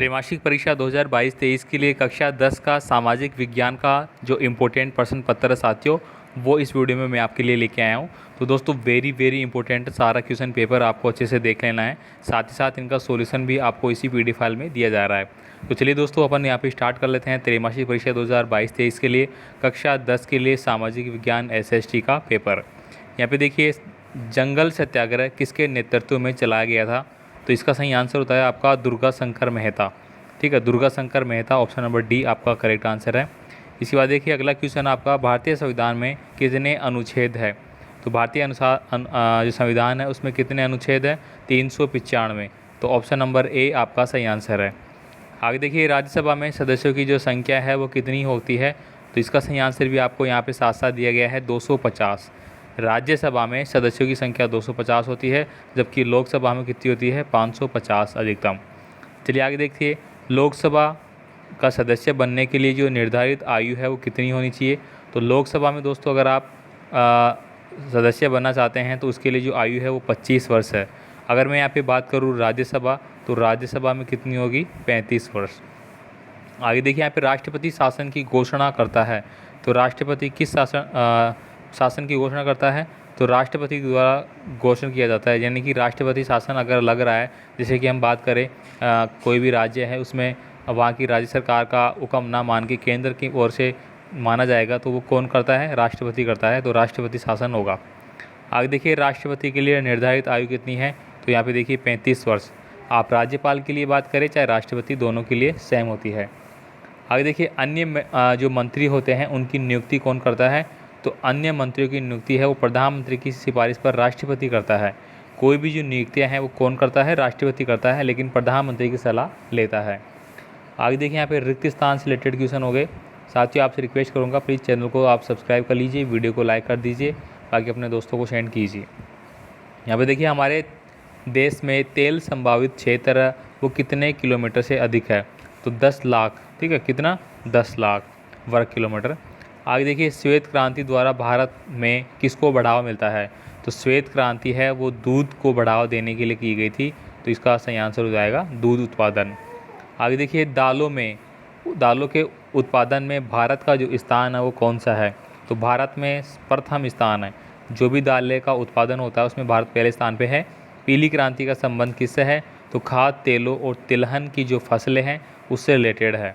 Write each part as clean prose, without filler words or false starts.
त्रैमासिक परीक्षा 2022-23 के लिए कक्षा 10 का सामाजिक विज्ञान का जो इम्पोर्टेंट प्रश्न पत्र है साथियों, वो इस वीडियो में मैं आपके लिए लेके आया हूँ। तो दोस्तों वेरी इंपॉर्टेंट सारा क्वेश्चन पेपर आपको अच्छे से देख लेना है, साथ ही साथ इनका सॉल्यूशन भी आपको इसी पीडीएफ फाइल में दिया जा रहा है। तो चलिए दोस्तों अपन यहाँ पे स्टार्ट कर लेते हैं त्रैमासिक परीक्षा 2022-23 के लिए कक्षा 10 के लिए सामाजिक विज्ञान एसएसटी का पेपर। यहाँ पे देखिए, जंगल सत्याग्रह किसके नेतृत्व में चलाया गया था? तो इसका सही आंसर होता है आपका दुर्गा शंकर मेहता। ठीक है, Durga Shankar Mehta, option number D आपका करेक्ट आंसर है। इसके बाद देखिए अगला क्वेश्चन आपका, भारतीय संविधान में कितने अनुच्छेद है? तो भारतीय जो संविधान है उसमें कितने अनुच्छेद है? 395। तो ऑप्शन नंबर ए आपका सही आंसर है। आगे देखिए, राज्यसभा में सदस्यों की जो संख्या है वो कितनी होती है? तो इसका सही आंसर भी आपको यहाँ पे साथ साथ दिया गया है, 250। राज्यसभा में सदस्यों की संख्या 250 होती है, जबकि लोकसभा में कितनी होती है? 550 अधिकतम। चलिए आगे देखिए, लोकसभा का सदस्य बनने के लिए जो निर्धारित आयु है वो कितनी होनी चाहिए? तो लोकसभा में दोस्तों अगर आप सदस्य बनना चाहते हैं तो उसके लिए जो आयु है वो 25 वर्ष है। अगर मैं यहाँ पे बात करूँ राज्यसभा, तो राज्यसभा में कितनी होगी? 35 वर्ष। आगे देखिए, यहाँ पे राष्ट्रपति शासन की घोषणा करता है, तो राष्ट्रपति किस शासन की घोषणा करता है? तो राष्ट्रपति द्वारा घोषणा किया जाता है। यानी कि राष्ट्रपति शासन अगर लग रहा है, जैसे कि हम बात करें कोई भी राज्य है उसमें वहाँ की राज्य सरकार का हुक्म ना मान के केंद्र की ओर से माना जाएगा, तो वो कौन करता है? राष्ट्रपति करता है। तो राष्ट्रपति शासन होगा। आगे देखिए, राष्ट्रपति के लिए निर्धारित आयु कितनी है? तो यहाँ पे देखिए 35 वर्ष। आप राज्यपाल के लिए बात करें चाहे राष्ट्रपति, दोनों के लिए सेम होती है। आगे देखिए, अन्य जो मंत्री होते हैं उनकी नियुक्ति कौन करता है? तो अन्य मंत्रियों की नियुक्ति है वो प्रधानमंत्री की सिफारिश पर राष्ट्रपति करता है। कोई भी जो नियुक्तियां हैं वो कौन करता है? राष्ट्रपति करता है, लेकिन प्रधानमंत्री की सलाह लेता है। आगे देखिए, यहाँ पे रिक्त स्थान से रिलेटेड क्वेश्चन हो गए। साथियों आपसे रिक्वेस्ट करूँगा, प्लीज़ चैनल को आप सब्सक्राइब कर लीजिए, वीडियो को लाइक कर दीजिए, बाकी अपने दोस्तों को सेंड कीजिए। यहाँ पे देखिए, हमारे देश में तेल संभावित क्षेत्र वो कितने किलोमीटर से अधिक है? तो 10 लाख। ठीक है, कितना? 10 लाख वर्ग किलोमीटर। आगे देखिए, श्वेत क्रांति द्वारा भारत में किसको बढ़ावा मिलता है? तो श्वेत क्रांति है वो दूध को बढ़ावा देने के लिए की गई थी, तो इसका सही आंसर हो जाएगा दूध उत्पादन। आगे देखिए, दालों के उत्पादन में भारत का जो स्थान है वो कौन सा है? तो भारत में प्रथम स्थान है। जो भी दालें का उत्पादन होता है उसमें भारत पहले स्थान पे है। पीली क्रांति का संबंध किससे है? तो खाद्य तेलों और तिलहन की जो फसलें हैं उससे रिलेटेड है।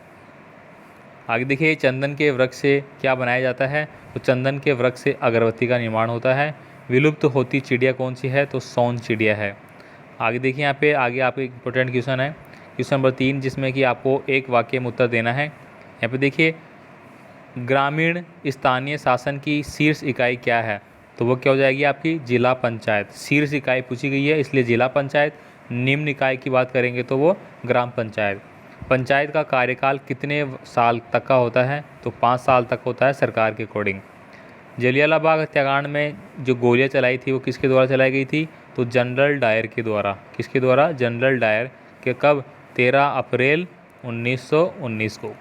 आगे देखिए, चंदन के वृक्ष से क्या बनाया जाता है? तो चंदन के वृक्ष से अगरबत्ती का निर्माण होता है। विलुप्त होती चिड़िया कौन सी है? तो सोन चिड़िया है। आगे देखिए, यहाँ पे आगे आपको एक इंपॉर्टेंट क्वेश्चन है, क्वेश्चन नंबर 3, जिसमें कि आपको एक वाक्य में उत्तर देना है। यहाँ पे देखिए, ग्रामीण स्थानीय शासन की शीर्ष इकाई क्या है? तो वो क्या हो जाएगी आपकी? जिला पंचायत। शीर्ष इकाई पूछी गई है इसलिए जिला पंचायत। निम्न इकाई की बात करेंगे तो वो ग्राम पंचायत। पंचायत का कार्यकाल कितने साल तक का होता है? तो 5 साल तक होता है सरकार के अकॉर्डिंग। जलियांवाला बाग हत्याकांड में जो गोलियां चलाई थी वो किसके द्वारा चलाई गई थी? तो जनरल डायर के द्वारा। किसके द्वारा? जनरल डायर के। कब? 13 अप्रैल 1919 को।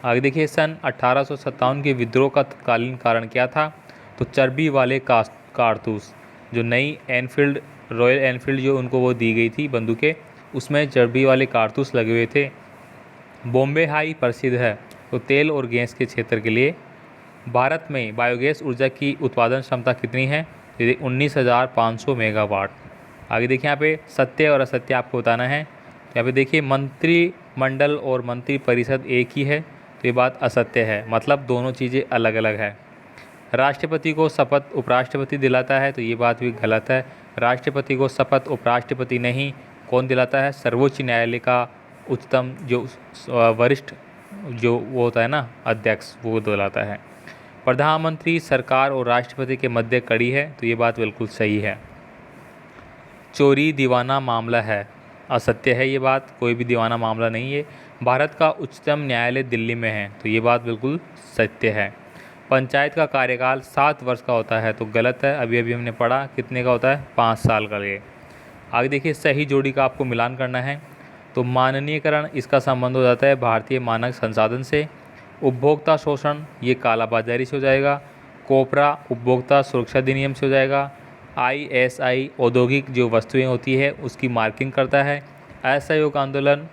आगे देखिए, सन 1857 के विद्रोह का तत्कालीन कारण क्या था? तो चर्बी वाले कारतूस। जो नई एनफील्ड, रॉयल एनफील्ड जो उनको वो दी गई थी बंदूकें, उसमें चर्बी वाले कारतूस लगे हुए थे। बॉम्बे हाई प्रसिद्ध है तो तेल और गैस के क्षेत्र के लिए। भारत में बायोगैस ऊर्जा की उत्पादन क्षमता कितनी है? 19,500 मेगावाट। आगे देखिए, यहाँ पे सत्य और असत्य आपको बताना है। यहाँ पे देखिए, मंत्रिमंडल और मंत्री परिषद एक ही है, तो ये बात असत्य है, मतलब दोनों चीज़ें अलग अलग है। राष्ट्रपति को शपथ उपराष्ट्रपति दिलाता है, तो ये बात भी गलत है। राष्ट्रपति को शपथ उपराष्ट्रपति नहीं, कौन दिलाता है? सर्वोच्च न्यायालय का उच्चतम जो वरिष्ठ जो वो होता है ना अध्यक्ष, वो दिलाता है। प्रधानमंत्री सरकार और राष्ट्रपति के मध्य कड़ी है, तो ये बात बिल्कुल सही है। चोरी दीवाना मामला है, असत्य है ये बात, कोई भी दीवाना मामला नहीं है। भारत का उच्चतम न्यायालय दिल्ली में है, तो ये बात बिल्कुल सत्य है। पंचायत का कार्यकाल 7 वर्ष का होता है, तो गलत है। अभी अभी हमने पढ़ा कितने का होता है? 5 साल का लिए। आगे देखिए, सही जोड़ी का आपको मिलान करना है। तो माननीयकरण, इसका संबंध हो जाता है भारतीय मानक संसाधन से। उपभोक्ता शोषण, ये कालाबाजारी से हो जाएगा। कोपरा, उपभोक्ता सुरक्षा अधिनियम से हो जाएगा। ISI, औद्योगिक जो वस्तुएं होती है उसकी मार्किंग करता है। असहयोग आंदोलन,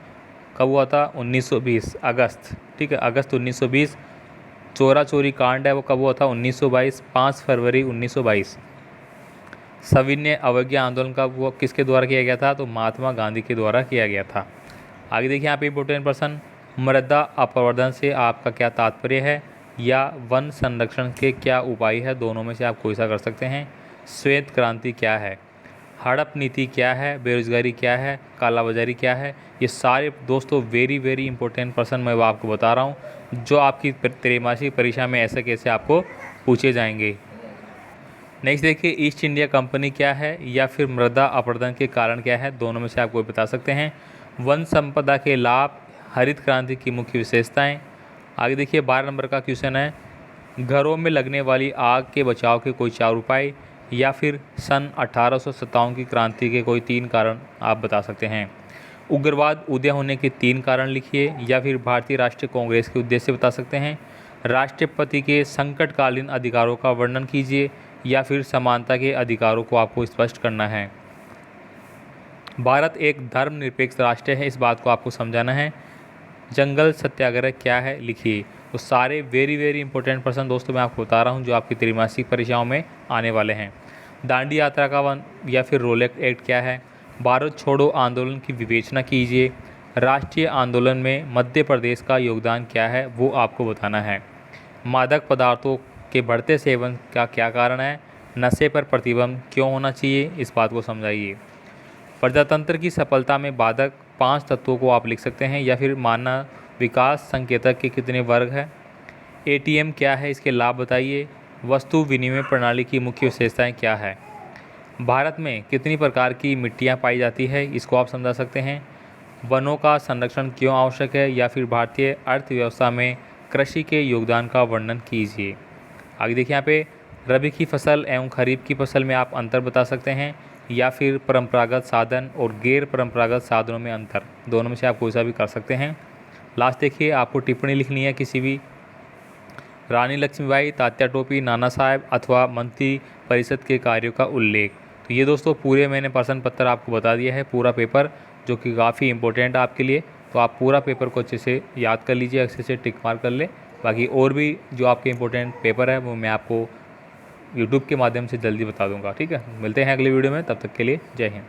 कब हुआ था? 1920 अगस्त, ठीक है, अगस्त 1920। चोरा चोरी कांड है वो कब हुआ था? 1922, 5 फरवरी 1922। सविनय अवज्ञा आंदोलन का वो किसके द्वारा किया गया था? तो महात्मा गांधी के द्वारा किया गया था। आगे देखिए यहाँ पे इंपॉर्टेंट प्रश्न, मृदा अपवर्धन से आपका क्या तात्पर्य है, या वन संरक्षण के क्या उपाय है? दोनों में से आप कोई सा कर सकते हैं। श्वेत क्रांति क्या है? हड़प नीति क्या है? बेरोजगारी क्या है? कालाबाजारी क्या है? ये सारे दोस्तों वेरी वेरी इंपॉर्टेंट प्रश्न मैं वो आपको बता रहा हूँ, जो आपकी त्रैमासिक परीक्षा में ऐसे कैसे आपको पूछे जाएंगे। नेक्स्ट देखिए, ईस्ट इंडिया कंपनी क्या है, या फिर मृदा अपरदन के कारण क्या है? दोनों में से आप कोई बता सकते हैं। वन संपदा के लाभ, हरित क्रांति की मुख्य विशेषताएं। आगे देखिए 12 नंबर का क्वेश्चन है, घरों में लगने वाली आग के बचाव के कोई 4 उपाय, या फिर सन 1857 की क्रांति के कोई 3 कारण आप बता सकते हैं। उग्रवाद उदय होने के 3 कारण लिखिए, या फिर भारतीय राष्ट्रीय कांग्रेस के उद्देश्य बता सकते हैं। राष्ट्रपति के संकटकालीन अधिकारों का वर्णन कीजिए, या फिर समानता के अधिकारों को आपको स्पष्ट करना है। भारत एक धर्मनिरपेक्ष राष्ट्र है, इस बात को आपको समझाना है। जंगल सत्याग्रह क्या है? लिखिए। तो सारे वेरी वेरी इंपॉर्टेंट प्रश्न दोस्तों मैं आपको बता रहा हूँ, जो आपकी त्रैमासिक परीक्षाओं में आने वाले हैं। दांडी यात्रा का वन या फिर रोलेक्ट एक्ट क्या है? भारत छोड़ो आंदोलन की विवेचना कीजिए। राष्ट्रीय आंदोलन में मध्य प्रदेश का योगदान क्या है, वो आपको बताना है। मादक पदार्थों के बढ़ते सेवन का क्या कारण है? नशे पर प्रतिबंध क्यों होना चाहिए, इस बात को समझाइए। प्रजातंत्र की सफलता में बाधक 5 तत्वों को आप लिख सकते हैं, या फिर मानव विकास संकेतक के कितने वर्ग हैं। एटीएम क्या है, इसके लाभ बताइए। वस्तु विनिमय प्रणाली की मुख्य विशेषताएं क्या है। भारत में कितनी प्रकार की मिट्टियां पाई जाती है, इसको आप समझा सकते हैं। वनों का संरक्षण क्यों आवश्यक है, या फिर भारतीय अर्थव्यवस्था में कृषि के योगदान का वर्णन कीजिए। आगे देखिए यहाँ पे रबी की फसल एवं खरीफ की फसल में आप अंतर बता सकते हैं, या फिर परंपरागत साधन और गैर परंपरागत साधनों में अंतर, दोनों में से आप कोई सा भी कर सकते हैं। लास्ट देखिए, आपको टिप्पणी लिखनी है किसी भी। रानी लक्ष्मीबाई, तात्या टोपी, नाना साहब अथवा मंत्री परिषद के कार्यों का उल्लेख। तो ये दोस्तों पूरे मैंने प्रश्न पत्र आपको बता दिया है, पूरा पेपर, जो कि काफ़ी इंपॉर्टेंट है आपके लिए। तो आप पूरा पेपर को अच्छे से याद कर लीजिए, अच्छे से टिक मार कर ले। बाकी और भी जो आपके इंपॉर्टेंट पेपर है वो मैं आपको यूट्यूब के माध्यम से जल्दी बता दूंगा, ठीक है। मिलते हैं अगले वीडियो में, तब तक के लिए जय हिंद।